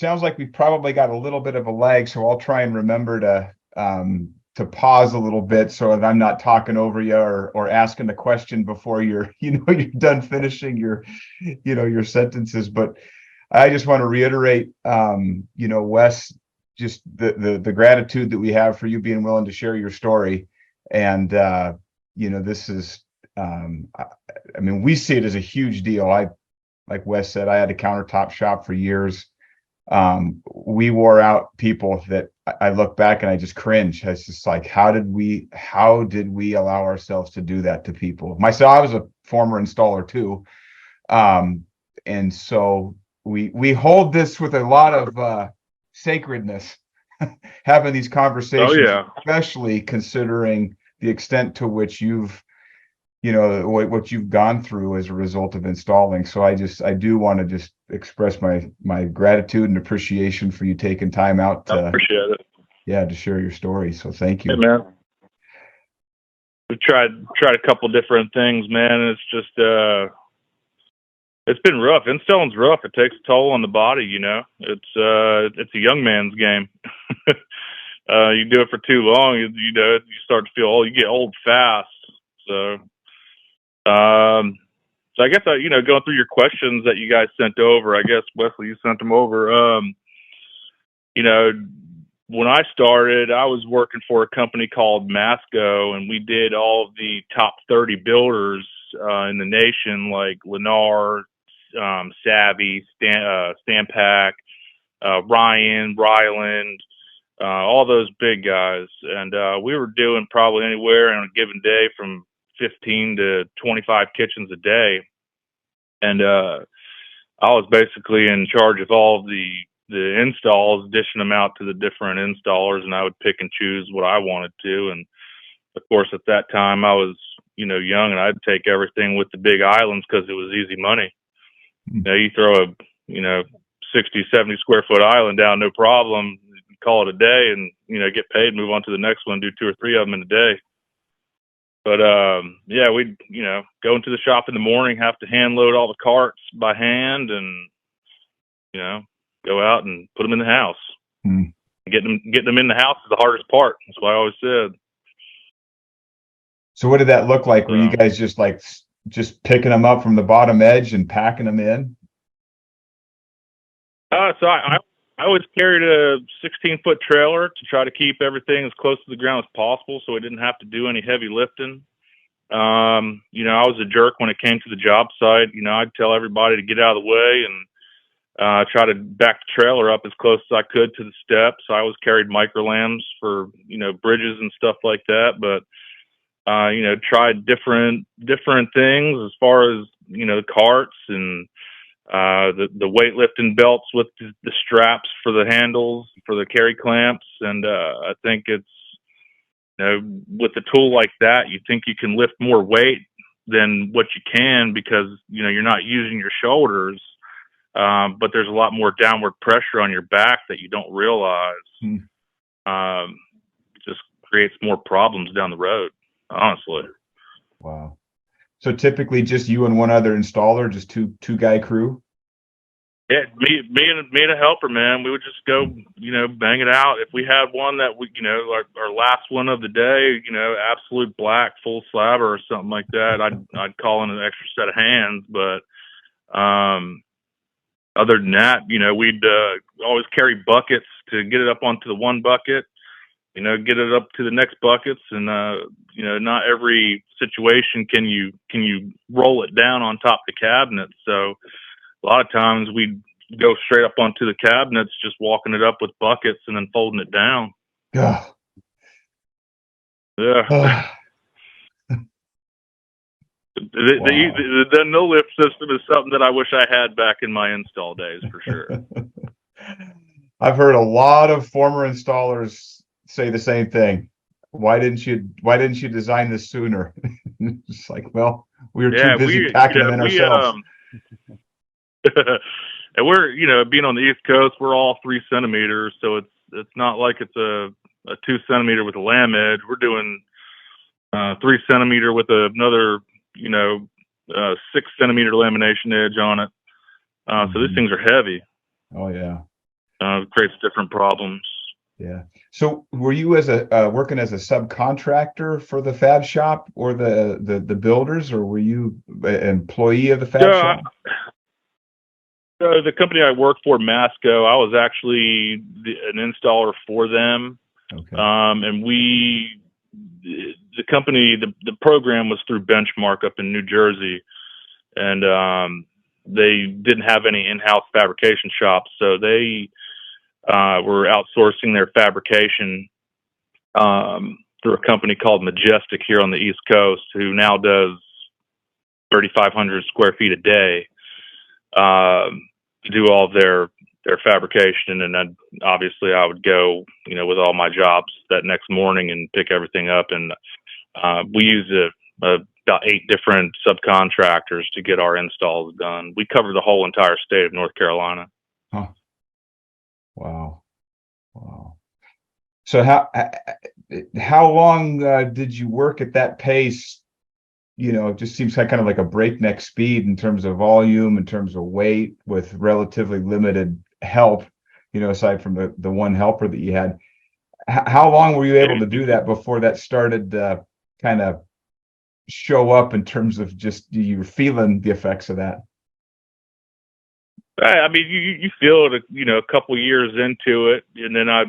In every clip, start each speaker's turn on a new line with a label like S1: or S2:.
S1: sounds like we probably got a little bit of a lag, so I'll try and remember to pause a little bit so that I'm not talking over you or asking the question before you're you're done finishing your sentences. But I just want to reiterate, Wes, just the gratitude that we have for you being willing to share your story. And this is, I mean, we see it as a huge deal. Like Wes said, I had a countertop shop for years. We wore out people that I look back and I just cringe. It's just like, how did we allow ourselves to do that to people? Myself, I was a former installer too. And so we hold this with a lot of sacredness, having these conversations,
S2: Oh yeah,
S1: especially considering the extent to which what you've gone through as a result of installing. So I do want to just express my gratitude and appreciation for you taking time out
S2: I appreciate it.
S1: to share your story. So thank you.
S2: Hey, man. We tried a couple different things, man. And it's just it's been rough. Installing's rough. It takes a toll on the body, It's a young man's game. You do it for too long, you start to feel old. You get old fast. So I guess going through your questions that you guys sent over, I guess Wesley, you sent them over. When I started, I was working for a company called Masco, and we did all of the top 30 builders in the nation, like Lennar, Savvy, Stampak, Ryan, Ryland, all those big guys. And we were doing probably anywhere on a given day from 15 to 25 kitchens a day. And I was basically in charge of all of the installs, dishing them out to the different installers, and I would pick and choose what I wanted to. And of course, at that time, I was, young, and I'd take everything with the big islands because it was easy money. You throw a, 60, 70 square foot island down, no problem, call it a day and, get paid, move on to the next one, do 2 or 3 of them in a day. But, we'd, go into the shop in the morning, have to hand load all the carts by hand and, go out and put them in the house. Getting them in the house is the hardest part. That's what I always said.
S1: So what did that look like? Were you guys just picking them up from the bottom edge and packing them in?
S2: So I always carried a 16-foot trailer to try to keep everything as close to the ground as possible, so we didn't have to do any heavy lifting. I was a jerk when it came to the job site. I'd tell everybody to get out of the way and try to back the trailer up as close as I could to the steps. I always carried microlams for, bridges and stuff like that. But, tried different things as far as, carts and the weightlifting belts with the straps for the handles, for the carry clamps. And I think it's, with a tool like that, you think you can lift more weight than what you can because, you're not using your shoulders. But there's a lot more downward pressure on your back that you don't realize. It just creates more problems down the road, honestly.
S1: Wow. So typically just you and one other installer, just two guy crew?
S2: Yeah, me and a helper, man. We would just go, bang it out. If we had one that we, our last one of the day, absolute black, full slabber or something like that, I'd call in an extra set of hands. But other than that, we'd always carry buckets to get it up onto the one bucket, get it up to the next buckets. And, not every situation can you roll it down on top of the cabinet. So a lot of times we'd go straight up onto the cabinets, just walking it up with buckets and then folding it down.
S1: Yeah.
S2: The no lift system is something that I wish I had back in my install days, for sure.
S1: I've heard a lot of former installers say the same thing. Why didn't you design this sooner? It's like, well, we were too busy packing them in ourselves.
S2: And we're, being on the East Coast, we're all 3 centimeters, so it's not like it's a 2 centimeter with a lam edge. We're doing 3 centimeter with another 6 centimeter lamination edge on it. So these things are heavy.
S1: Oh yeah.
S2: creates different problems.
S1: Yeah. So were you as a working as a subcontractor for the fab shop or the builders, or were you an employee of the
S2: So,
S1: fab shop?
S2: so the company I work for, Masco, I was actually an installer for them.
S1: Okay.
S2: And the company, the program was through Benchmark up in New Jersey, and they didn't have any in-house fabrication shops, so they were outsourcing their fabrication through a company called Majestic here on the East Coast, who now does 3,500 square feet a day to do all of their fabrication. And then obviously I would go, with all my jobs that next morning and pick everything up. And we use about 8 different subcontractors to get our installs done. We cover the whole entire state of North Carolina.
S1: Huh. Wow. Wow. So how long did you work at that pace? It just seems kind of like a breakneck speed in terms of volume, in terms of weight, with relatively limited help, aside from the one helper that you had. How long were you able to do that before that started kind of show up in terms of just you were feeling the effects of that?
S2: I mean, you feel it, a couple years into it, and then I,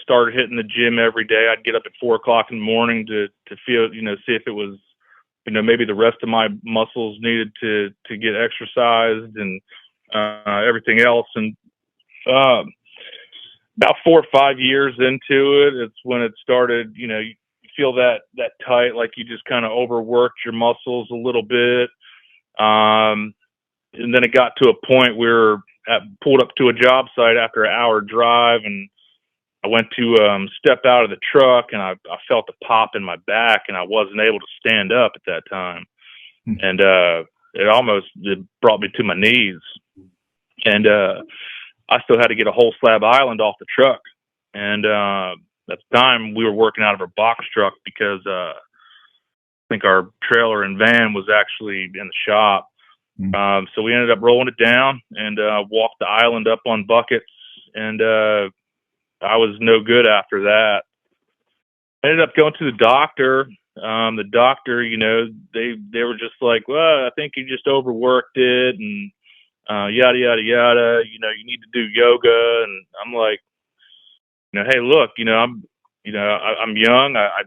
S2: started hitting the gym every day. I'd get up at 4 o'clock in the morning to feel, see if it was, maybe the rest of my muscles needed to get exercised and everything else. And about 4 or 5 years into it, it's when it started, you feel that tight, like you just kind of overworked your muscles a little bit. And then it got to a point where I pulled up to a job site after an hour drive, and I went to step out of the truck, and I felt a pop in my back, and I wasn't able to stand up at that time. And it brought me to my knees. And I still had to get a whole slab island off the truck. And at the time, we were working out of our box truck because I think our trailer and van was actually in the shop. So we ended up rolling it down and walked the island up on buckets, and I was no good after that. I ended up going to the doctor. The doctor, they were just like, well, I think you just overworked it, and yada yada yada. You need to do yoga, and I'm like, hey, look, I'm young. I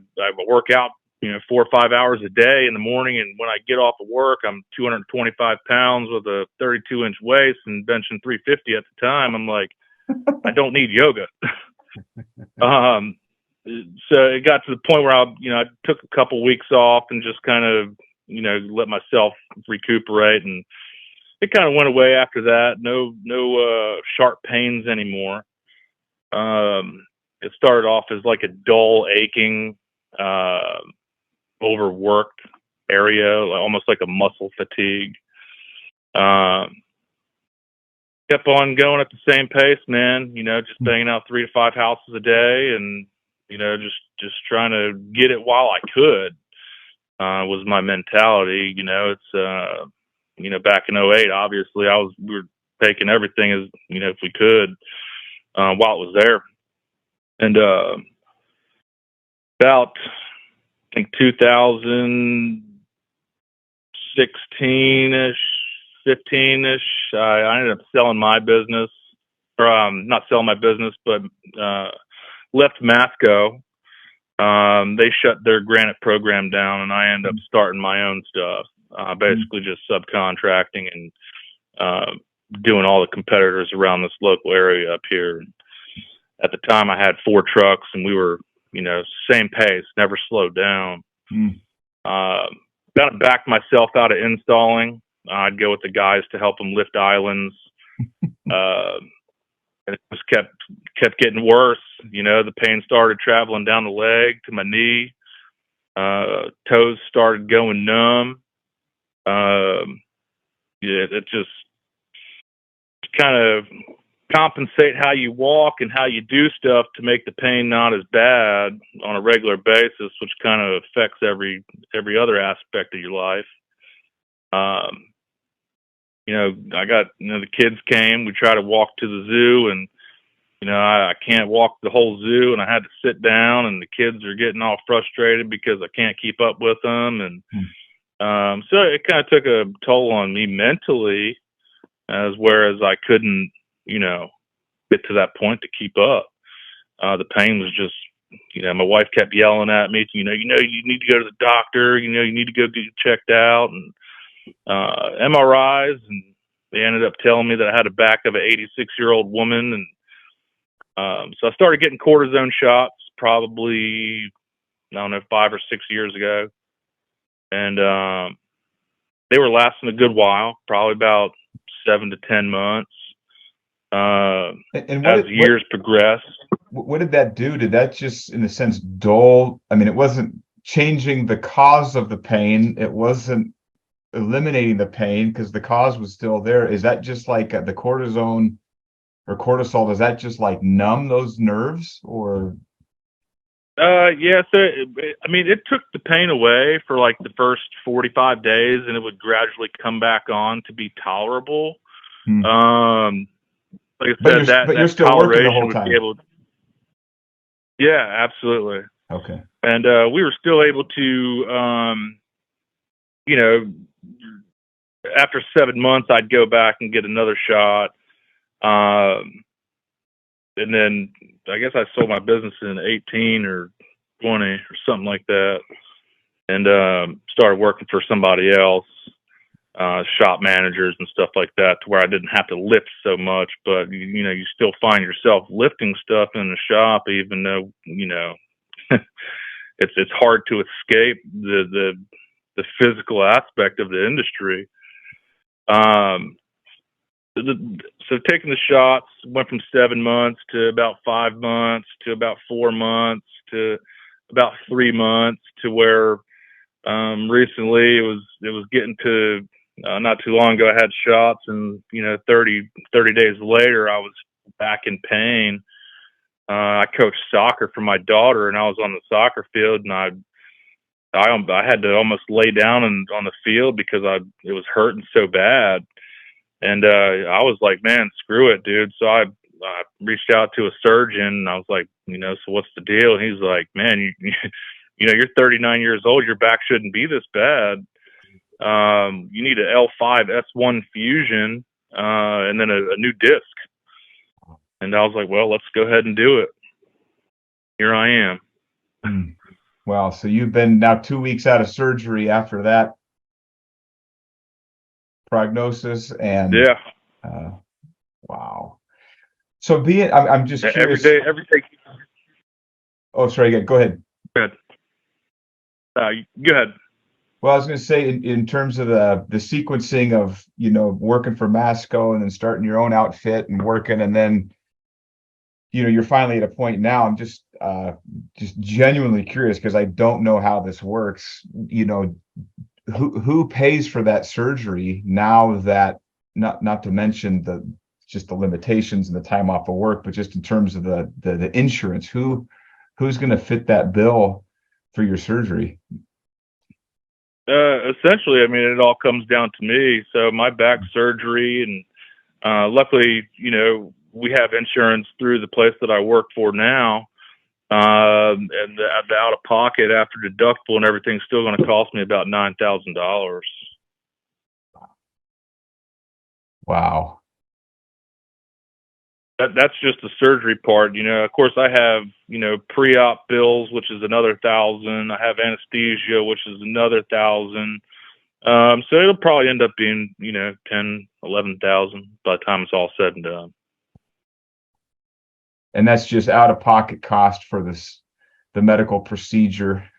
S2: work out 4 or 5 hours a day in the morning, and when I get off of work, I'm 225 pounds with a 32-inch waist and benching 350 at the time. I'm like, I don't need yoga. So it got to the point where I took a couple weeks off and just kind of, let myself recuperate, and it kind of went away after that. No sharp pains anymore. It started off as like a dull, aching, overworked area, almost like a muscle fatigue. Kept on going at the same pace, man. Just banging out 3 to 5 houses a day, and just trying to get it while I could was my mentality. It's back in '08, obviously we were taking everything as if we could while it was there, and about I think 2016-ish, 15-ish, I ended up selling my business, or not selling my business, but left Masco. They shut their Granite program down, and I ended up starting my own stuff, basically just subcontracting and doing all the competitors around this local area up here. At the time, I had 4 trucks, and we were, same pace, never slowed down. Kind of backed myself out of installing. I'd go with the guys to help them lift islands. And it just kept getting worse. The pain started traveling down the leg to my knee. Toes started going numb. It just kind of compensate how you walk and how you do stuff to make the pain not as bad on a regular basis, which kind of affects every other aspect of your life. I got, the kids came, we tried to walk to the zoo, and I can't walk the whole zoo, and I had to sit down, and the kids are getting all frustrated because I can't keep up with them. And so it kind of took a toll on me mentally, whereas I couldn't, get to that point to keep up. The pain was just, my wife kept yelling at me, you need to go to the doctor, you need to go get checked out, and MRIs, and they ended up telling me that I had a back of an 86-year-old woman. And so I started getting cortisone shots probably, I don't know, 5 or 6 years ago. And they were lasting a good while, probably about 7 to 10 months.
S1: And
S2: as years progressed.
S1: What did that do? Did that just, in a sense, dull? I mean, it wasn't changing the cause of the pain. It wasn't eliminating the pain because the cause was still there. Is that just like the cortisone or cortisol? Does that just like numb those nerves, or?
S2: Yeah. So, it took the pain away for like the first 45 days, and it would gradually come back on to be tolerable. Like I said,
S1: but you're still working the whole time.
S2: Yeah, absolutely.
S1: Okay.
S2: And we were still able to, after 7 months, I'd go back and get another shot. And then I guess I sold my business in 18 or 20 or something like that, and started working for somebody else, shop managers and stuff like that, to where I didn't have to lift so much. But you still find yourself lifting stuff in the shop, even though it's hard to escape the physical aspect of the industry. So taking the shots went from 7 months to about 5 months to about 4 months to about 3 months, to where recently it was getting to not too long ago I had shots, and 30 days later I was back in pain. I coached soccer for my daughter, and I was on the soccer field, and I had to almost lay down on the field because it was hurting so bad. And I was like, man, screw it, dude. So I reached out to a surgeon, and I was like, so what's the deal? And he's like, man, you're 39 years old. Your back shouldn't be this bad. You need an L5-S1 fusion, and then a new disc. And I was like, well, let's go ahead and do it. Here I am.
S1: Wow. So you've been now 2 weeks out of surgery after that prognosis, and wow. So I'm just curious.
S2: Every day.
S1: Oh, sorry. Go ahead.
S2: Go ahead.
S1: Well, I was going to say, in terms of the sequencing of working for Masco and then starting your own outfit and working, and then you're finally at a point now. I'm just genuinely curious, because I don't know how this works. Who pays for that surgery now, that not to mention the limitations and the time off of work, but just in terms of the insurance, who's going to fit that bill for your surgery?
S2: Essentially, it all comes down to me. So my back surgery, and luckily, we have insurance through the place that I work for now. And the out of pocket after deductible and everything's still going to cost me about $9,000.
S1: Wow.
S2: That's just the surgery part. Of course I have, pre-op bills, which is another $1,000. I have anesthesia, which is another $1,000. So it'll probably end up being, 10, 11,000 by the time it's all said and done.
S1: And that's just out of pocket cost for the medical procedure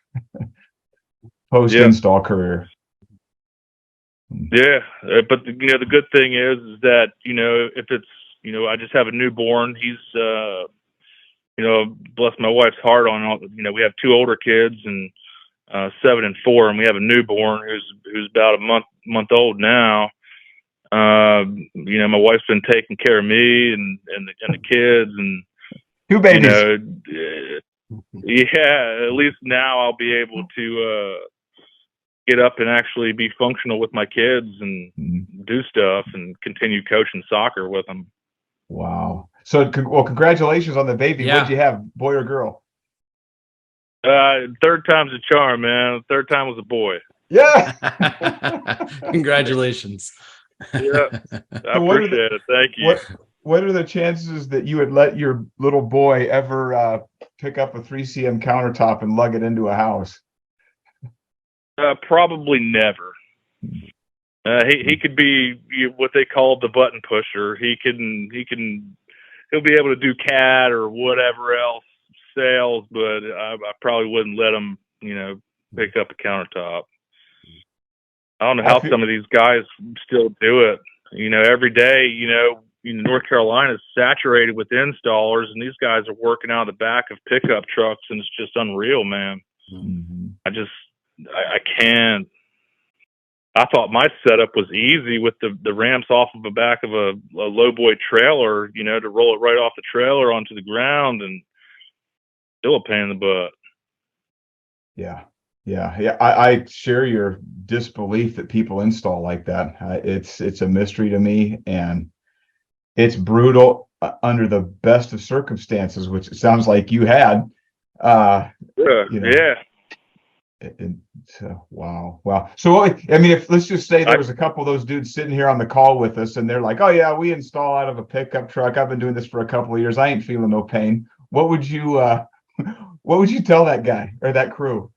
S1: post install career.
S2: Yeah. But the good thing is that, if it's, I just have a newborn. He's, bless my wife's heart on, we have 2 older kids, and 7 and 4, and we have a newborn who's about a month old now. My wife's been taking care of me and the kids, and
S1: 2 babies.
S2: Yeah, at least now I'll be able to get up and actually be functional with my kids and do stuff and continue coaching soccer with them.
S1: Wow. So, well, congratulations on the baby.
S3: Yeah.
S1: What'd you have, boy or girl?
S2: Third time's a charm, man. Third time was a boy.
S1: Yeah.
S3: Congratulations.
S2: Yeah, I
S1: So
S2: appreciate it. Thank you.
S1: what are the chances that you would let your little boy ever pick up a 3cm countertop and lug it into a house?
S2: Probably never. He could be what they call the button pusher. He'll be able to do CAD or whatever else sales, but I probably wouldn't let him, pick up a countertop. I don't know how some of these guys still do it. Every day, North Carolina is saturated with installers, and these guys are working out of the back of pickup trucks, and it's just unreal, man.
S1: Mm-hmm.
S2: I can't. I thought my setup was easy with the ramps off of the back of a lowboy trailer, to roll it right off the trailer onto the ground, and still a pain in the butt.
S1: Yeah. I share your disbelief that people install like that. It's a mystery to me, and it's brutal under the best of circumstances, which it sounds like you had.
S2: Yeah.
S1: Wow. So, I mean, if let's just say there was a couple of those dudes sitting here on the call with us, and they're like, "Oh yeah, we install out of a pickup truck. I've been doing this for a couple of years. I ain't feeling no pain." What would you tell that guy or that crew?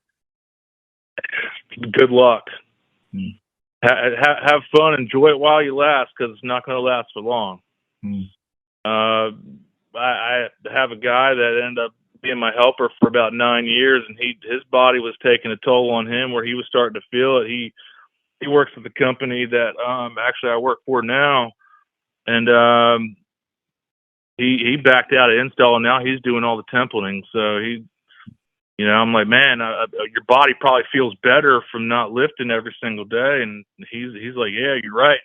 S2: Good luck. Have fun. Enjoy it while you last, because it's not going to last for long. I have a guy that ended up being my helper for about 9 years, and his body was taking a toll on him where he was starting to feel it. He works with the company that actually I work for now, and he backed out of install, and now he's doing all the templating. So I'm like, man, your body probably feels better from not lifting every single day. And he's like, yeah, you're right.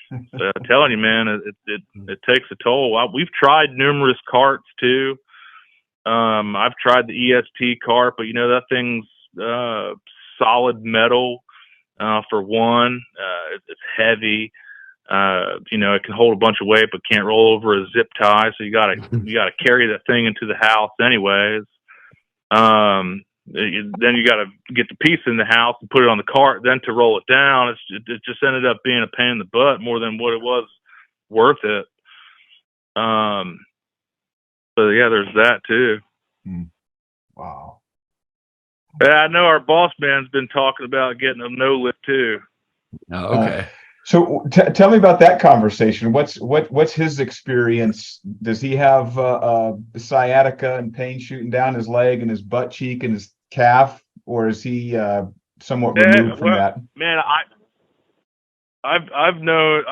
S2: So I'm telling you, man, it takes a toll. We've tried numerous carts too. I've tried the EST cart, but that thing's solid metal for one. It's heavy. It can hold a bunch of weight, but can't roll over a zip tie. So you gotta carry that thing into the house anyways. Then you got to get the piece in the house and put it on the cart, then to roll it down. It just ended up being a pain in the butt more than what it was worth it. So yeah, there's that too.
S1: Wow.
S2: Yeah, I know our boss man's been talking about getting a no lift too.
S3: Oh, okay.
S1: So tell me about that conversation. What's his experience? Does he have sciatica and pain shooting down his leg and his butt cheek and his calf, or is he somewhat removed from that?
S2: Man, I've known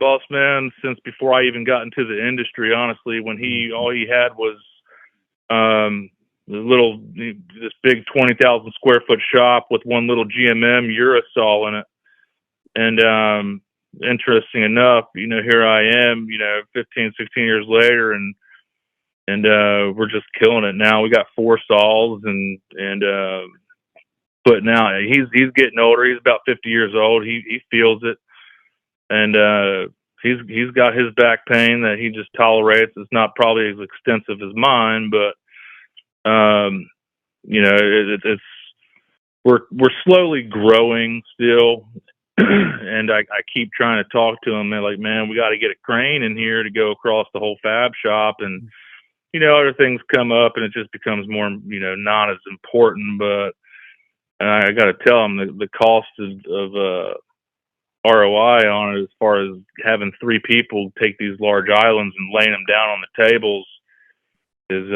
S2: boss man since before I even got into the industry. Honestly, when all he had was this big 20,000 square foot shop with one little GMM Urasol in it. And interesting enough, here I am, 15, 16 years later, and we're just killing it now. We got 4 saws and putting out. He's getting older. He's about 50 years old. He feels it, and he's got his back pain that he just tolerates. It's not probably as extensive as mine, but it's we're slowly growing still. And I keep trying to talk to him. They're like, man, we got to get a crane in here to go across the whole fab shop. And, other things come up and it just becomes more, not as important. But I got to tell him the cost of ROI on it, as far as having 3 people take these large islands and laying them down on the tables is,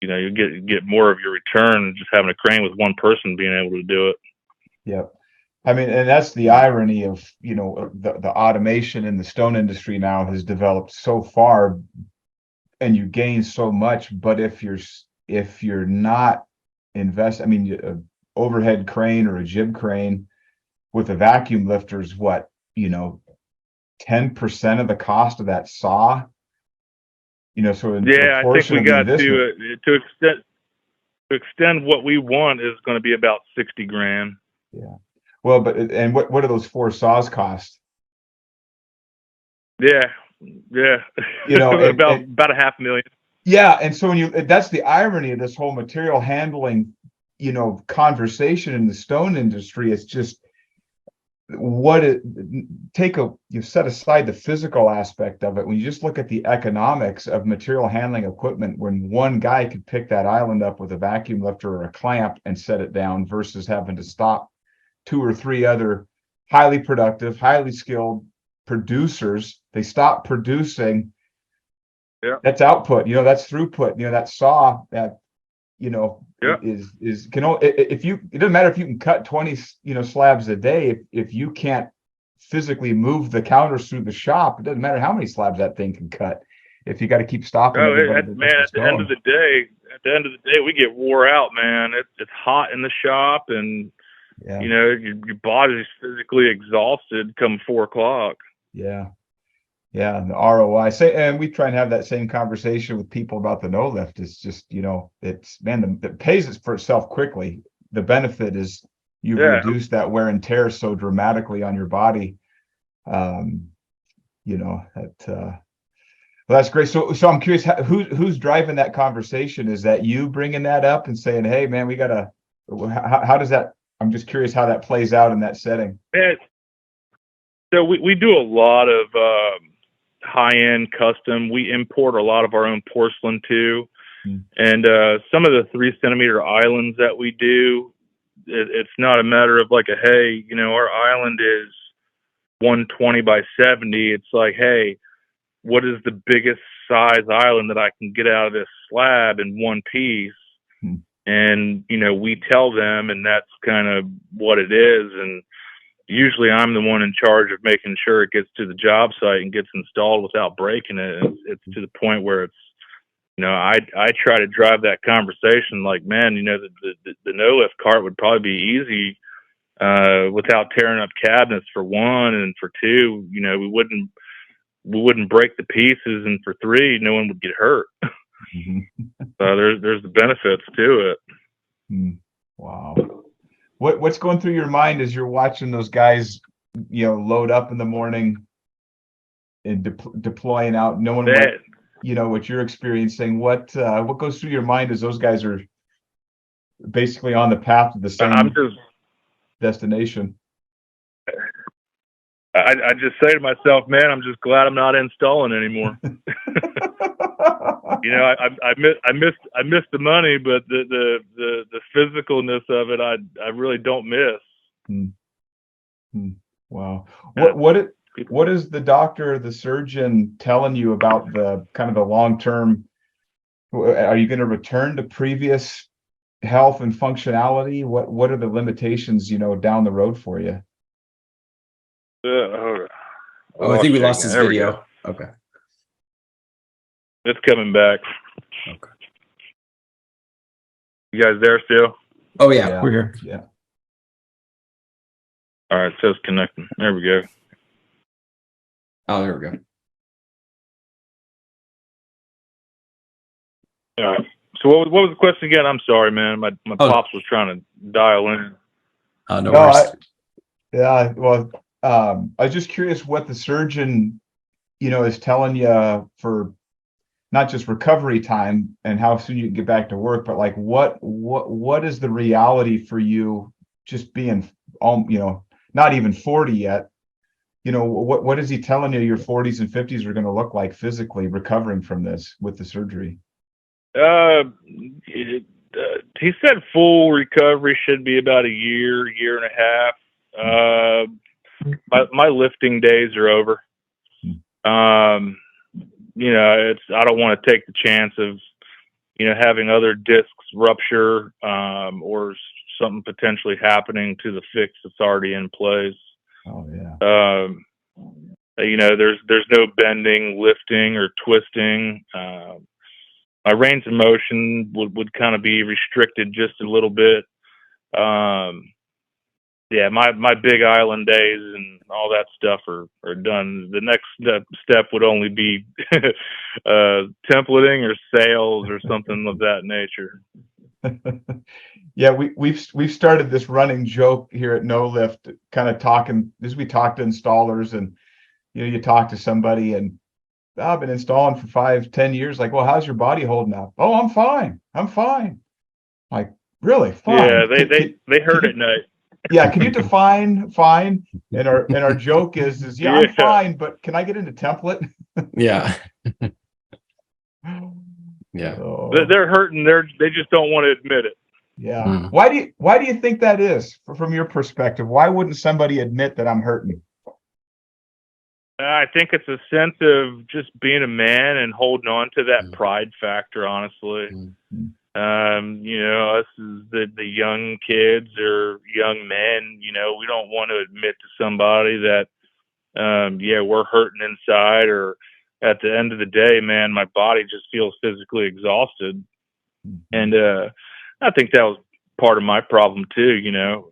S2: you get more of your return just having a crane with one person being able to do it.
S1: Yep. I mean, and that's the irony of, the automation in the stone industry now has developed so far and you gain so much. But if you're not an overhead crane or a jib crane with a vacuum lifter is 10% of the cost of that saw. So
S2: I think we got to extend what we want is going to be about $60,000.
S1: Yeah. Well, but what do those 4 saws cost?
S2: Yeah, Yeah.
S1: You know,
S2: about a $500,000.
S1: yeah, and so that's the irony of this whole material handling, conversation in the stone industry. It's just you set aside the physical aspect of it. When you just look at the economics of material handling equipment, when one guy could pick that island up with a vacuum lifter or a clamp and set it down versus having to stop two or three other highly productive, highly skilled producers, they stop producing.
S2: Yeah.
S1: That's output, that's throughput, that saw that,
S2: Yeah.
S1: it doesn't matter if you can cut 20, slabs a day. If you can't physically move the counters through the shop, it doesn't matter how many slabs that thing can cut. If you got to keep stopping everybody.
S2: Man, at the end of the day, we get wore out, man. It's hot in the shop, and
S1: yeah,
S2: your body's physically exhausted come 4 o'clock.
S1: Yeah. Yeah, and the ROI. And we try and have that same conversation with people about the no lift. It's just, it's, man, it pays for itself quickly. The benefit is you reduce that wear and tear so dramatically on your body. Well, that's great. So I'm curious, who's driving that conversation? Is that you bringing that up and saying, hey, man, how does that, I'm just curious how that plays out in that setting.
S2: So we do a lot of high-end custom. We import a lot of our own porcelain too. And some of the 3-centimeter islands that we do, it's not a matter of like hey, our island is 120 by 70. It's like, hey, what is the biggest size island that I can get out of this slab in one piece? And, we tell them, and that's kind of what it is. And usually I'm the one in charge of making sure it gets to the job site and gets installed without breaking it. It's to the point where it's, I try to drive that conversation like, man, the no lift cart would probably be easy without tearing up cabinets for one, and for two, we wouldn't break the pieces, and for three, no one would get hurt. So there's the benefits to it.
S1: Wow. What's going through your mind as you're watching those guys, load up in the morning and deploying out, knowing what you're experiencing? What goes through your mind as those guys are basically on the path to the same destination?
S2: I just say to myself, man, I'm just glad I'm not installing anymore. I missed the money, but the physicalness of it, I really don't miss.
S1: Wow. What is the doctor, the surgeon telling you about the kind of the long-term? Are you going to return to previous health and functionality? What are the limitations, down the road for you?
S3: I think we lost his video. Okay.
S2: It's coming back.
S3: Okay.
S2: You guys there still?
S3: Oh yeah, we're here.
S1: Yeah.
S2: All right, it says connecting. There we go.
S3: Oh, there we go.
S2: All right. So what was the question again? I'm sorry, man. My pops was trying to dial in.
S3: No worries.
S1: Well, I was just curious what the surgeon, is telling you for not just recovery time and how soon you can get back to work, but like what is the reality for you just being, not even 40 yet? What is he telling you your 40s and 50s are going to look like physically recovering from this with the surgery?
S2: He said full recovery should be about a year and a half. My lifting days are over. I don't want to take the chance of, having other discs rupture, or something potentially happening to the fix that's already in place.
S1: Oh yeah.
S2: There's no bending, lifting, or twisting. My range of motion would kind of be restricted just a little bit. Yeah, my big island days and all that stuff are done. The next step would only be templating or sales or something of that nature.
S1: Yeah, we've started this running joke here at No Lift, kind of talking as we talk to installers, and you talk to somebody and I've been installing for 5, 10 years. Like, well, how's your body holding up? Oh, I'm fine. I'm fine. Like, really fine.
S2: Yeah, they hurt at night.
S1: Yeah, can you define fine? And our joke is yeah, I'm fine, but can I get into template?
S3: Yeah. Yeah.
S1: Oh,
S2: They're hurting. They just don't want to admit it.
S1: yeah. Why do you think that is from your perspective? Why wouldn't somebody admit that I'm hurting?
S2: I think it's a sense of just being a man and holding on to that pride factor, honestly. You know, us as the young kids or young men, you know, we don't want to admit to somebody that, yeah, we're hurting inside, or at the end of the day, man, my body just feels physically exhausted. And I think that was part of my problem too, you know,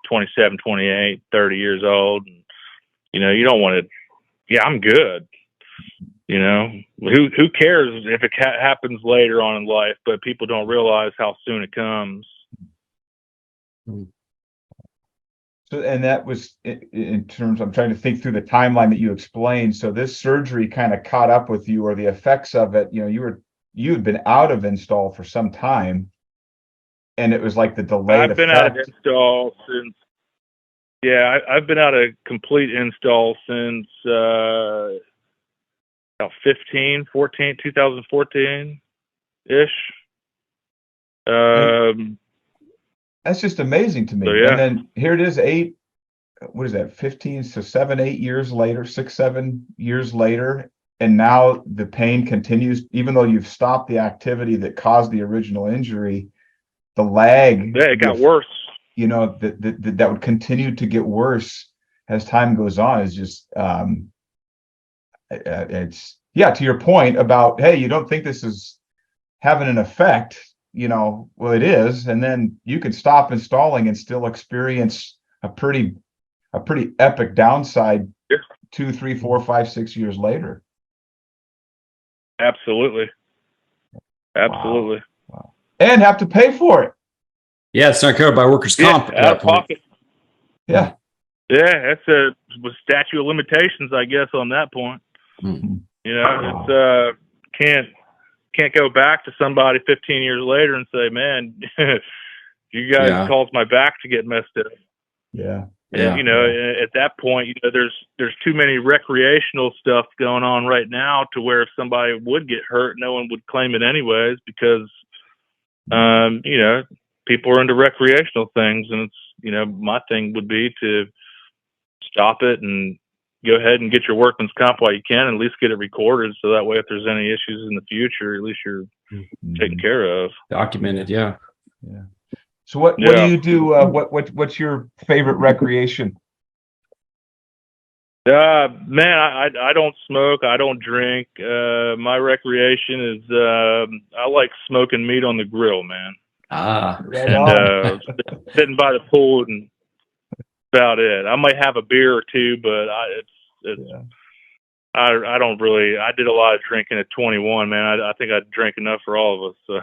S2: 27, 28, 30 years old. And, you know, you don't want to, yeah, I'm good. You know, who cares if it happens later on in life, but people don't realize how soon it comes.
S1: So, and that was in terms, I'm trying to think through the timeline that you explained. So this surgery kind of caught up with you, or the effects of it, you know, you had been out of install for some time, and it was like the delayed
S2: I've been out of install since, yeah, I've been out of complete install since, 2014 ish.
S1: That's just amazing to me.
S2: So, yeah.
S1: And then here it is, 15, so 7, 8 years later, 6, 7 years later. And now the pain continues, even though you've stopped the activity that caused the original injury, the lag.
S2: Yeah, it got worse.
S1: You know, that would continue to get worse as time goes on. Is just, it's, yeah, to your point about, hey, you don't think this is having an effect, you know, well, it is. And then you can stop installing and still experience a pretty epic downside 2, 3, 4, 5, 6 years later.
S2: Absolutely.
S1: Wow. And have to pay for it.
S3: Yeah, it's not covered by workers' comp at
S2: out
S3: that
S2: of
S3: point.
S2: pocket.
S1: Yeah.
S2: Yeah, that's was statute of limitations, I guess, on that point.
S3: Mm-hmm.
S2: You know, it's can't go back to somebody 15 years later and say, man, you guys caused my back to get messed up.
S1: Yeah.
S2: And, you know, at that point, you know, there's too many recreational stuff going on right now to where if somebody would get hurt, no one would claim it anyways, because, you know, people are into recreational things. And it's, you know, my thing would be to stop it and go ahead and get your workman's comp while you can, and at least get it recorded. So that way, if there's any issues in the future, at least you're taken care of.
S3: Documented. Yeah.
S1: Yeah. So what do you do? What's your favorite recreation?
S2: Man, I don't smoke. I don't drink. My recreation is, I like smoking meat on the grill, man. And sitting by the pool, and about it. I might have a beer or two, but I don't really. I did a lot of drinking at 21, man. I think I drank enough for all of us. So,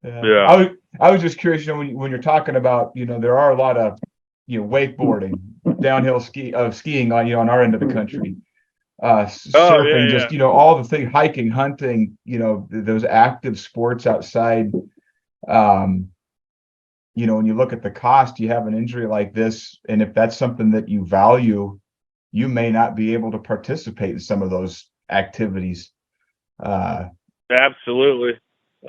S1: yeah. I was just curious, you know, when you're talking about, you know, there are a lot of, you know, wakeboarding, downhill skiing on, you know, on our end of the country, surfing, just, you know, all the things, hiking, hunting, you know, those active sports outside. You know, when you look at the cost, you have an injury like this, and if that's something that you value, you may not be able to participate in some of those activities.
S2: Absolutely.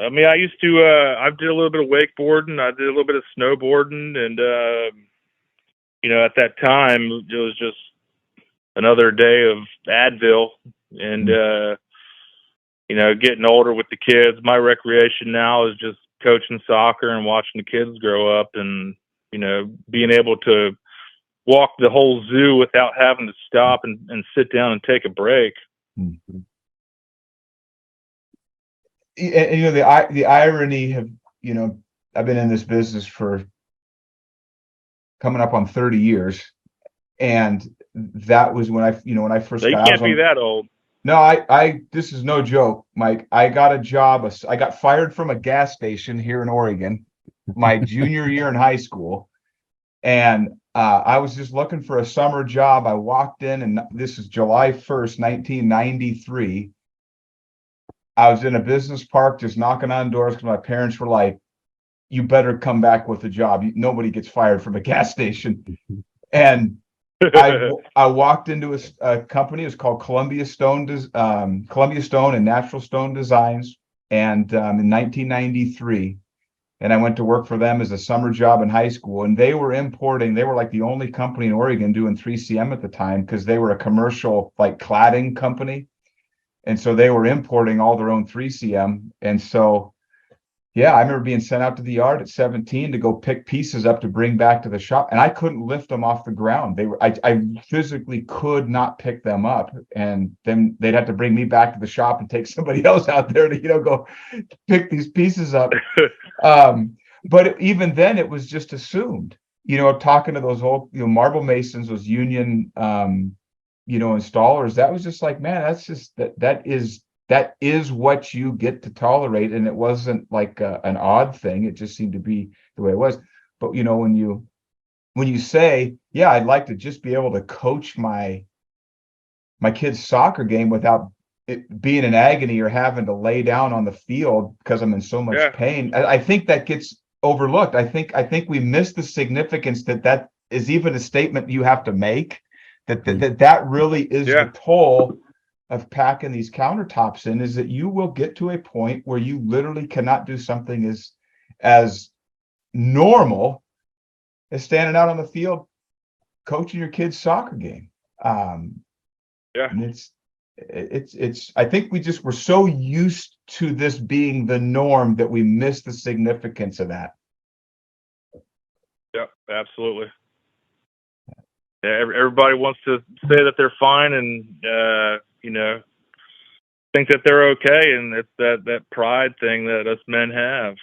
S2: I mean, I used to, I did a little bit of wakeboarding. I did a little bit of snowboarding. And, you know, at that time, it was just another day of Advil. And, you know, getting older with the kids, my recreation now is just coaching soccer and watching the kids grow up, and, you know, being able to walk the whole zoo without having to stop and sit down and take a break.
S1: Mm-hmm. And, you know, the irony of, you know, I've been in this business for coming up on 30 years, and that was when I first
S2: so you
S1: got,
S2: can't be that old.
S1: No, this is no joke, Mike. I got a job. I got fired from a gas station here in Oregon my junior year in high school. And I was just looking for a summer job. I walked in, and this is July 1st, 1993. I was in a business park just knocking on doors because my parents were like, you better come back with a job. Nobody gets fired from a gas station. And I walked into a company. It was called Columbia Stone and Natural Stone Designs, and in 1993. And I went to work for them as a summer job in high school. And they were like the only company in Oregon doing 3CM at the time, because they were a commercial like cladding company. And so they were importing all their own 3CM. And so, yeah, I remember being sent out to the yard at 17 to go pick pieces up to bring back to the shop. And I couldn't lift them off the ground. I physically could not pick them up. And then they'd have to bring me back to the shop and take somebody else out there to, go pick these pieces up. But even then it was just assumed, talking to those old, marble masons, those union, installers, that was just like, man, that's just, that is what you get to tolerate. And it wasn't like an odd thing. It just seemed to be the way it was. But, when you say, yeah, I'd like to just be able to coach my kid's soccer game without it being in agony or having to lay down on the field because I'm in so much pain, I think that gets overlooked. I think we miss the significance that is even a statement you have to make, that really is the toll of packing these countertops in, is that you will get to a point where you literally cannot do something as normal as standing out on the field coaching your kid's soccer game. And it's I think we're so used to this being the norm that we miss the significance of that.
S2: Yeah, absolutely. Yeah, everybody wants to say that they're fine and think that they're okay, and it's that pride thing that us men have.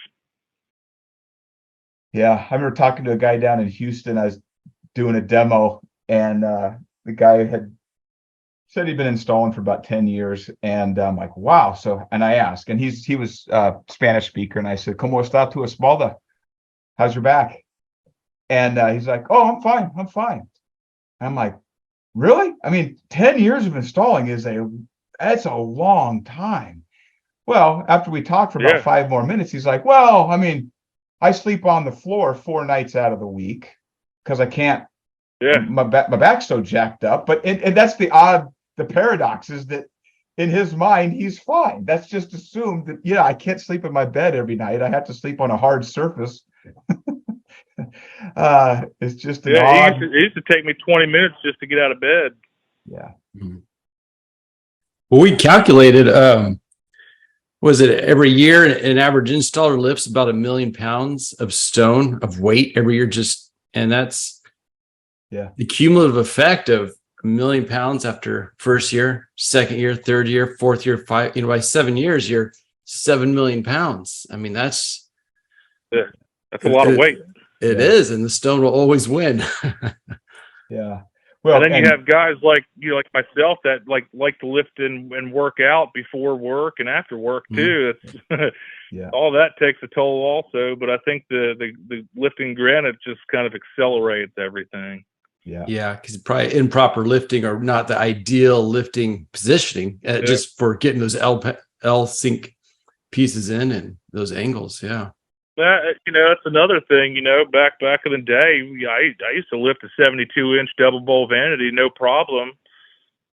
S1: Yeah, I remember talking to a guy down in Houston. I was doing a demo, and the guy had said he'd been installing for about 10 years. And I'm like, wow. So, and I asked, and he was a Spanish speaker, and I said, ¿Cómo está tu espalda? How's your back? And he's like, oh, I'm fine. I'm like, really? I mean, 10 years of installing that's a long time. Well, after we talked for about 5 more minutes, he's like, well, I mean, I sleep on the floor 4 nights out of the week because I can't. Yeah, my back's so jacked up. But and that's the paradox is that in his mind he's fine. That's just assumed that I can't sleep in my bed every night. I have to sleep on a hard surface. It's just
S2: it used to take me 20 minutes just to get out of bed.
S1: Yeah.
S3: Well, we calculated, was it every year an average installer lifts about 1 million pounds of stone of weight every year, and that's the cumulative effect of 1 million pounds after first year, second year, third year, fourth year, 5, by 7 years, you're 7 million pounds. I mean, that's
S2: a lot of weight.
S3: It is, and the stone will always win.
S1: Yeah. Well,
S2: and then you have guys like like myself that like to lift and work out before work and after work too. It's all that takes a toll also. But I think the lifting granite just kind of accelerates everything.
S3: Yeah, because probably improper lifting or not the ideal lifting positioning, just for getting those L sink pieces in and those angles. Yeah.
S2: That's another thing, back in the day, I used to lift a 72-inch double bowl vanity, no problem,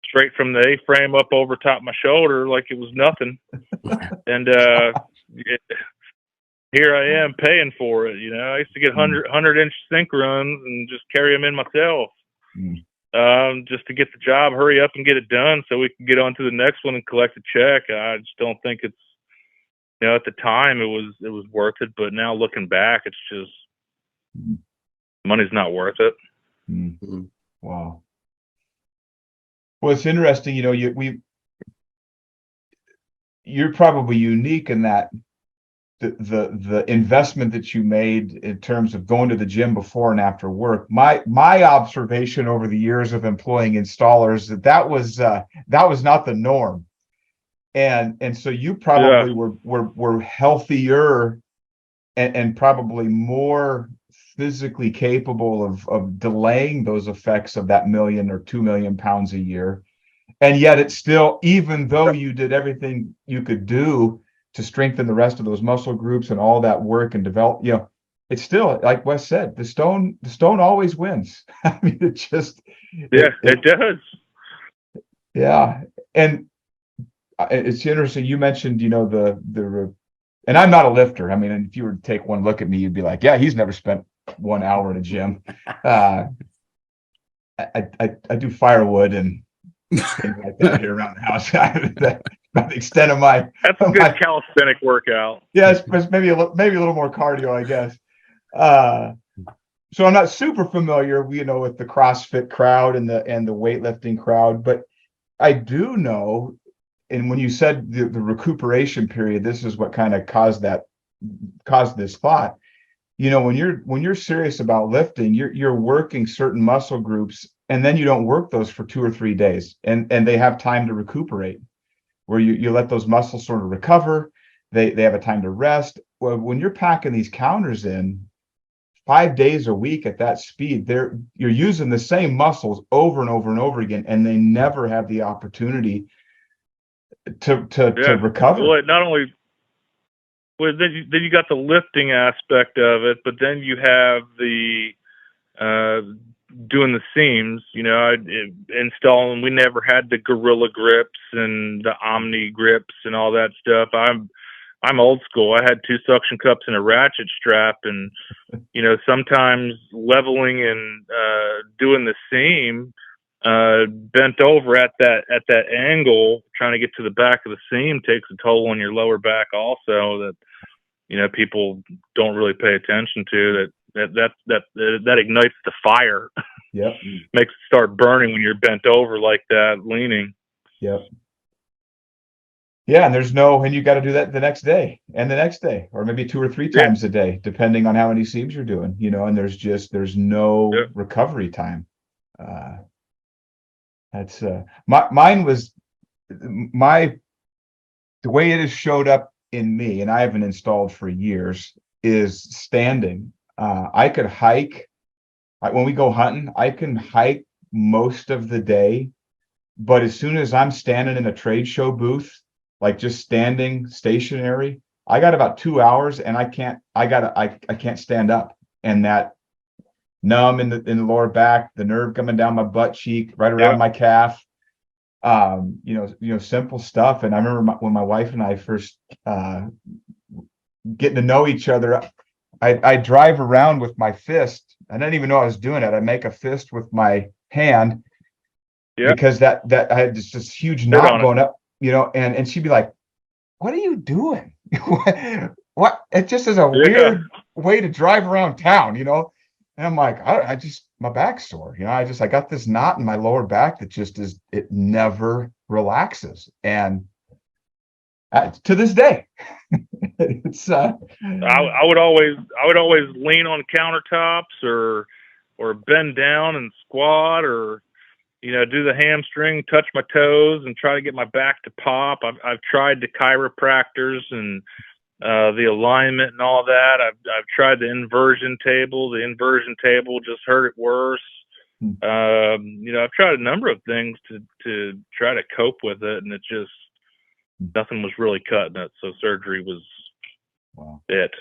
S2: straight from the A-frame up over top of my shoulder like it was nothing. And here I am paying for it. I used to get 100-inch sink runs and just carry them in myself, just to get the job, hurry up and get it done so we can get on to the next one and collect a check. I just don't think it's, at the time it was worth it, but now looking back, it's just money's not worth it.
S1: Mm-hmm. Wow. Well, it's interesting. You're probably unique in that the investment that you made in terms of going to the gym before and after work. My observation over the years of employing installers that was not the norm. And so you probably were healthier and probably more physically capable of delaying those effects of that 1,000,000 or 2,000,000 pounds a year. And yet it's still, even though you did everything you could do to strengthen the rest of those muscle groups and all that work and develop, it's still, like Wes said, the stone always wins. I mean, it just,
S2: it does.
S1: Yeah. And it's interesting. You mentioned, and I'm not a lifter. I mean, if you were to take one look at me, you'd be like, yeah, he's never spent 1 hour in a gym. I do firewood and things like that here around the house. By the extent of my,
S2: that's a good calisthenic workout.
S1: Yeah, it's maybe a little more cardio, I guess. So I'm not super familiar, with the CrossFit crowd and the weightlifting crowd, but I do know. And when you said the recuperation period, this is what kind of caused this thought. When you're serious about lifting, you're working certain muscle groups, and then you don't work those for 2 or 3 days, and they have time to recuperate, where you let those muscles sort of recover. They have a time to rest. Well, when you're packing these counters in 5 days a week at that speed, you're using the same muscles over and over and over again, and they never have the opportunity to recover.
S2: Well, not only, then you got the lifting aspect of it, but then you have the doing the seams. Installing. We never had the Gorilla grips and the Omni grips and all that stuff. I'm old school. I had 2 suction cups and a ratchet strap, and sometimes leveling and doing the seam, bent over at that angle, trying to get to the back of the seam, takes a toll on your lower back also, that people don't really pay attention to. That ignites the fire.
S1: Yep.
S2: Makes it start burning when you're bent over like that, leaning.
S1: Yep. Yeah, and you got to do that the next day and the next day, or maybe 2 or 3 times a day, depending on how many seams you're doing, and there's no recovery time. That's mine was the way it has showed up in me, and I haven't installed for years, is standing. I could hike. When we go hunting, I can hike most of the day, but as soon as I'm standing in a trade show booth, like just standing stationary, I got about 2 hours, and I can't stand up, and that numb in the lower back, the nerve coming down my butt cheek, right around my calf. Simple stuff. And I remember when my wife and I first getting to know each other, I drive around with my fist. I didn't even know I was doing it. I make a fist with my hand, because that I had this huge knot going up, and she'd be like, "What are you doing?" What? It just is a weird way to drive around town, And I'm like, my back's sore. I got this knot in my lower back that it never relaxes. And to this day, it's,
S2: I would always lean on countertops or bend down and squat, or, do the hamstring, touch my toes and try to get my back to pop. I've tried the chiropractors and, the alignment and all that. I've tried the inversion table. The inversion table just hurt it worse. I've tried a number of things to try to cope with it, and it just, nothing was really cutting it. So surgery was it.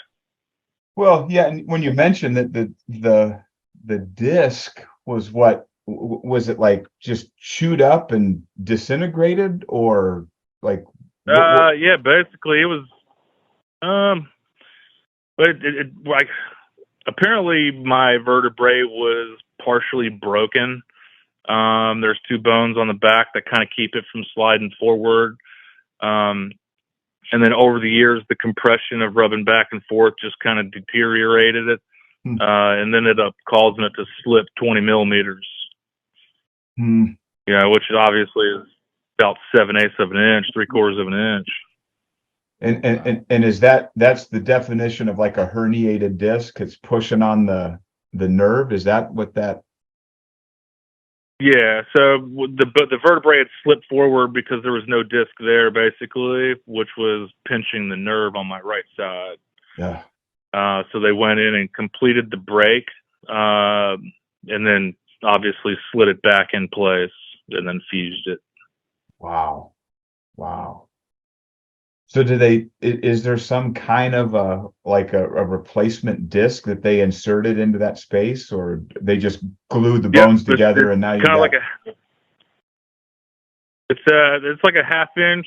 S1: Well, yeah. And when you mentioned that the disc was was it like just chewed up and disintegrated, or like?
S2: Yeah, basically it was. But it like, apparently my vertebrae was partially broken. There's 2 bones on the back that kind of keep it from sliding forward. And then over the years, the compression of rubbing back and forth just kind of deteriorated it. And then it up causing it to slip 20 millimeters. Which obviously is about 7/8 of an inch, 3/4 of an inch.
S1: And is that's the definition of like a herniated disc? It's pushing on the nerve. Is that what that?
S2: Yeah. So the vertebrae had slipped forward because there was no disc there, basically, which was pinching the nerve on my right side.
S1: Yeah.
S2: So they went in and completed the break, and then obviously slid it back in place and then fused it.
S1: Wow. So is there some kind of a replacement disc that they inserted into that space, or they just glued the bones together and now you got
S2: like it's like a 1/2 inch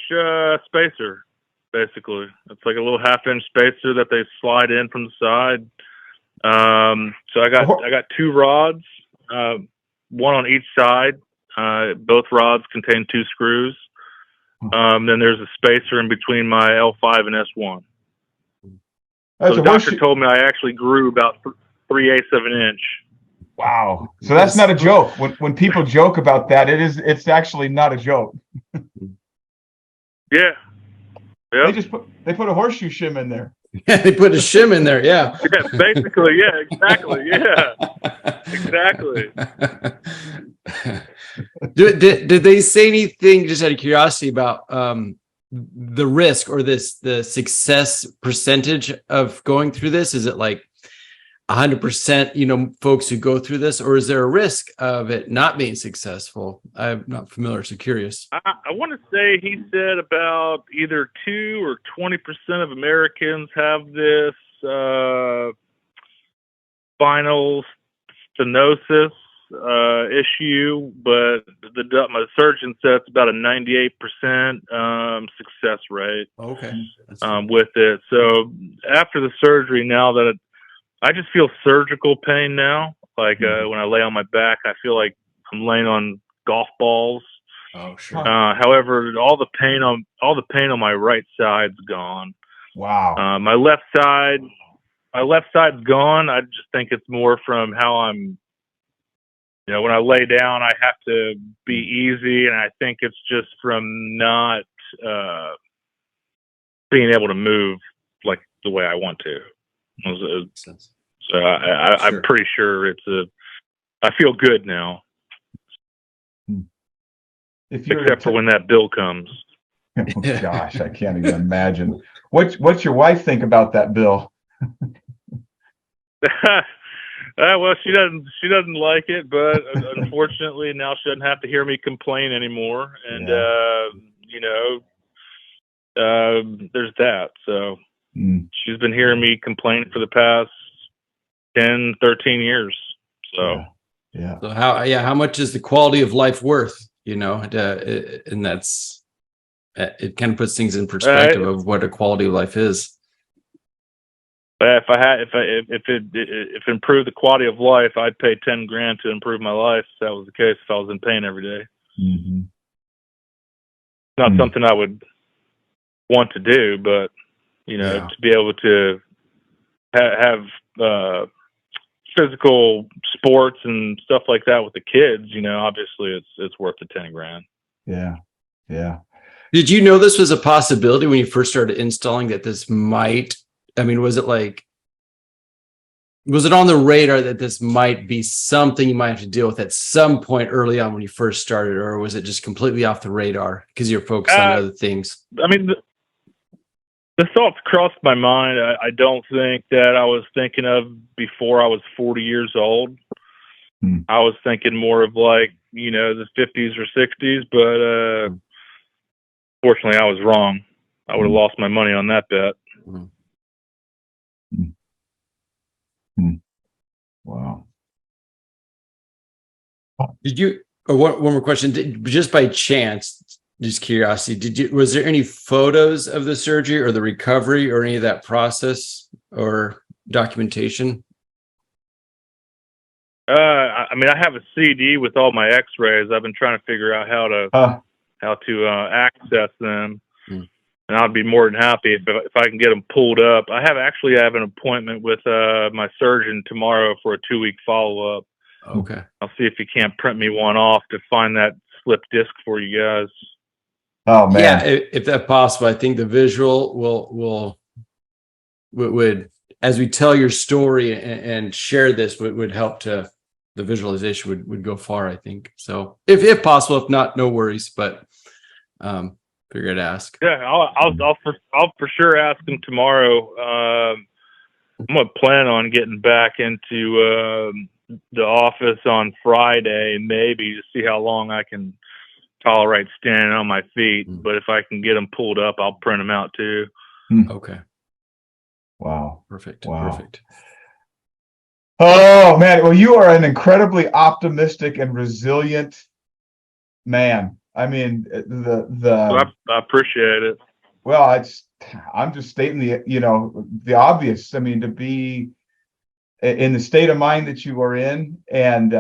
S2: spacer, basically. It's like a little 1/2 inch spacer that they slide in from the side. So I got 2 rods, one on each side. Both rods contain 2 screws. Then there's a spacer in between my L5 and S1. So the doctor told me I actually grew about 3/8 of an inch.
S1: Wow. So that's not a joke. When people joke about that, it's actually not a joke.
S2: Yeah. Yep.
S1: They put a horseshoe shim in there.
S3: Yeah, they put a shim in there. Yeah.
S2: Yeah, basically. Yeah, exactly. Yeah, exactly.
S3: Did they say anything, just out of curiosity, about the risk or the success percentage of going through this? Is it like 100%, folks who go through this, or is there a risk of it not being successful? I'm not familiar, so curious.
S2: I want to say he said about either 2 or 20% of Americans have this spinal stenosis issue, but my surgeon said it's about a 98% success rate.
S3: Okay.
S2: With it. So after the surgery, now that I just feel surgical pain now. Like when I lay on my back, I feel like I'm laying on golf balls.
S3: Oh, sure.
S2: However, all the pain on my right side's gone.
S1: Wow.
S2: My left side's gone. I just think it's more from how I'm. When I lay down, I have to be easy, and I think it's just from not being able to move like the way I want to. So I'm pretty sure I feel good now. Except for when that bill comes.
S1: Oh, gosh, I can't even imagine. What's your wife think about that bill?
S2: Well, she doesn't like it, but unfortunately now she doesn't have to hear me complain anymore. And there's that. So she's been hearing me complain for the past 10, 13 years. So
S1: yeah.
S3: So how much is the quality of life worth? And that's it. Kind of puts things in perspective of what a quality of life is.
S2: If it improved the quality of life, I'd pay $10,000 to improve my life. If that was the case, if I was in pain every day.
S1: Mm-hmm.
S2: Not something I would want to do, but to be able to have physical sports and stuff like that with the kids, obviously it's worth the $10,000.
S1: Yeah.
S3: Did you know this was a possibility when you first started installing, that this might? I mean, was it on the radar that this might be something you might have to deal with at some point early on when you first started, or was it just completely off the radar because you're focused on other things?
S2: I mean, the thoughts crossed my mind. I don't think that I was thinking of before I was 40 years old. I was thinking more of like, the 50s or 60s, but fortunately I was wrong. I would have lost my money on that bet.
S1: Wow.
S3: Did you, or one more question, just by chance, just curiosity, was there any photos of the surgery or the recovery or any of that process or documentation?
S2: I have a CD with all my x-rays. I've been trying to figure out how to access them. And I'd be more than happy if I can get them pulled up. I have an appointment with my surgeon tomorrow for a 2-week follow-up.
S3: Okay.
S2: I'll see if he can't print me one off to find that slip disc for you guys.
S1: Oh man.
S3: Yeah, if that's possible. I think the visual would as we tell your story and share this would help to the visualization would go far, I think. So if possible, if not, no worries, but figured I'd ask.
S2: Yeah, I'll for sure ask him tomorrow. I'm gonna plan on getting back into the office on Friday, maybe, to see how long I can tolerate standing on my feet. But if I can get them pulled up, I'll print them out too.
S3: Okay.
S1: Wow.
S3: Perfect.
S1: Wow.
S3: Perfect.
S1: Oh man. Well, you are an incredibly optimistic and resilient man. I mean,
S2: Well, I appreciate it.
S1: well, I'm just stating the obvious. I mean, to be in the state of mind that you are in, and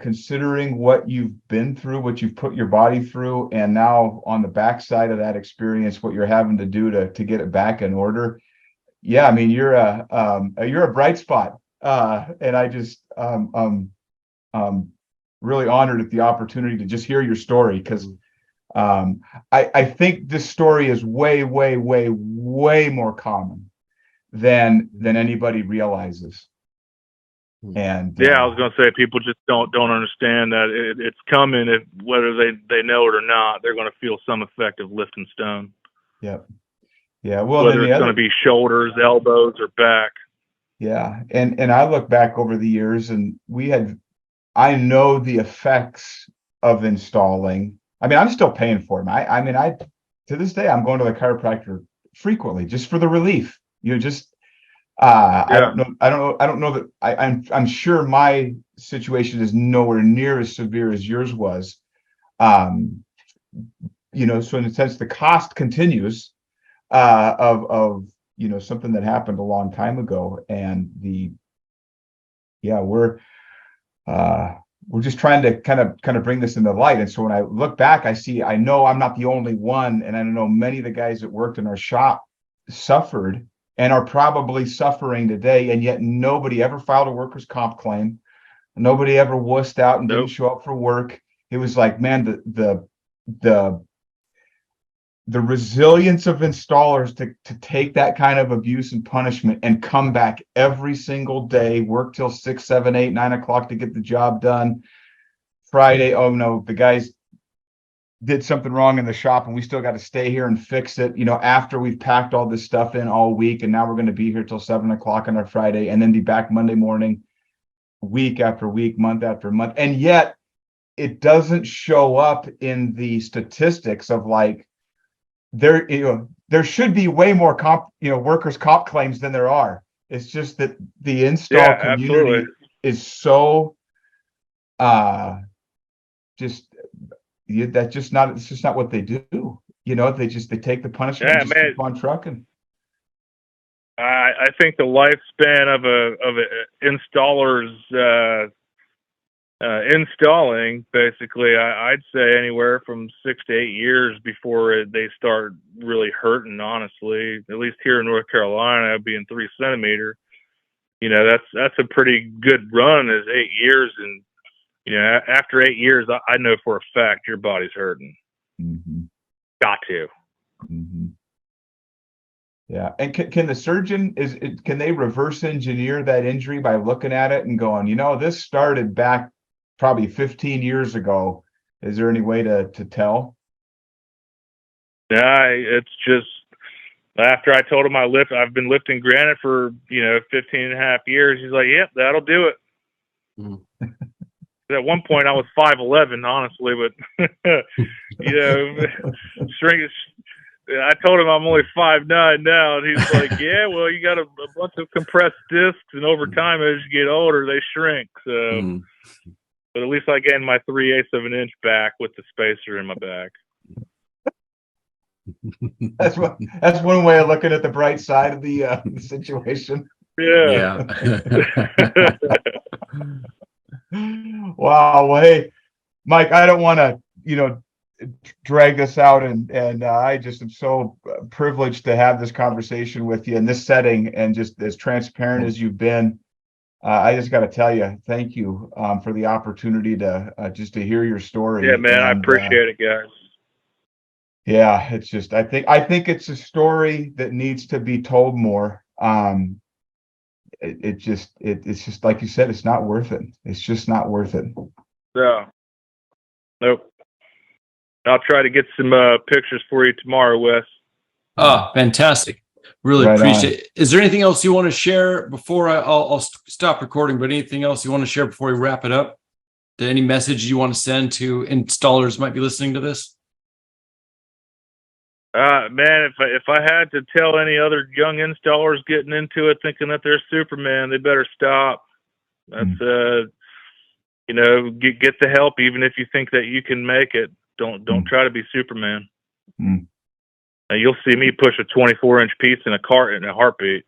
S1: considering what you've been through, what you've put your body through, and now on the backside of that experience, what you're having to do to get it back in order. Yeah, I mean, you're a bright spot, and I just really honored at the opportunity to just hear your story, because I think this story is way, way, way, way more common than anybody realizes. And
S2: yeah, I was gonna say, people just don't understand that it's coming. If whether they know it or not, they're gonna feel some effect of lifting stone.
S1: Yep. Yeah. Well,
S2: whether it's gonna be shoulders, elbows, or back.
S1: Yeah, and I look back over the years, and I know the effects of installing. I mean, I'm still paying for them. I mean, to this day, I'm going to the chiropractor frequently just for the relief.
S2: Yeah.
S1: I don't know that I'm sure my situation is nowhere near as severe as yours was. So in a sense, the cost continues of something that happened a long time ago, and we're just trying to kind of bring this into light. And so when I look back, I know I'm not the only one, and I know many of the guys that worked in our shop suffered and are probably suffering today, and yet nobody ever filed a workers' comp claim. Nobody ever wussed out and didn't show up for work. It was like, man, the resilience of installers to take that kind of abuse and punishment and come back every single day, work till 6, 7, 8, 9 o'clock to get the job done. Friday, oh no, the guys did something wrong in the shop and we still got to stay here and fix it, after we've packed all this stuff in all week, and now we're going to be here till 7 o'clock on our Friday and then be back Monday morning, week after week, month after month. And yet it doesn't show up in the statistics of like, there should be way more workers' comp claims than there are. It's just that the install community is so it's just not what they do. They take the punishment and just keep on trucking.
S2: I think the lifespan of a installer's installing, basically, I'd say anywhere from 6 to 8 years before they start really hurting. Honestly, at least here in North Carolina, being 3 centimeter, that's a pretty good run. Is 8 years, and after 8 years, I know for a fact your body's hurting.
S1: Mm-hmm.
S2: Got to.
S1: Mm-hmm. Yeah, and can the surgeon can they reverse engineer that injury by looking at it and going, this started back probably 15 years ago. Is there any way to tell?
S2: Yeah, it's just after I told him I've been lifting Granite for 15 and a half years. He's like, yep, that'll do it. Mm-hmm. At one point I was 5'11", honestly, but shrink. I told him I'm only 5'9" now, and he's like, yeah, well, you got a bunch of compressed discs, and over time as you get older they shrink. So but at least I gained my 3/8 of an inch back with the spacer in my back.
S1: That's one way of looking at the bright side of the situation.
S2: Yeah.
S1: Wow. Well, hey, Mike, I don't want to drag this out, and I just am so privileged to have this conversation with you in this setting, and just as transparent as you've been. I just got to tell you, thank you for the opportunity to just to hear your story.
S2: Yeah, man, I appreciate it, guys.
S1: Yeah, it's just I think it's a story that needs to be told more. It's just like you said, it's not worth it. It's just not worth it.
S2: No. Nope. I'll try to get some pictures for you tomorrow, Wes.
S3: Oh, fantastic. Really
S1: Right
S3: appreciate it. Is there anything else you want to share before I'll stop recording, but anything else you want to share before we wrap it up? Any message you want to send to installers might be listening to this?
S2: Man, if I had to tell any other young installers getting into it thinking that they're Superman, they better stop. That's you know, get the help even if you think that you can make it. Don't try to be Superman. Now, you'll see me push a 24-inch piece in a cart in a heartbeat.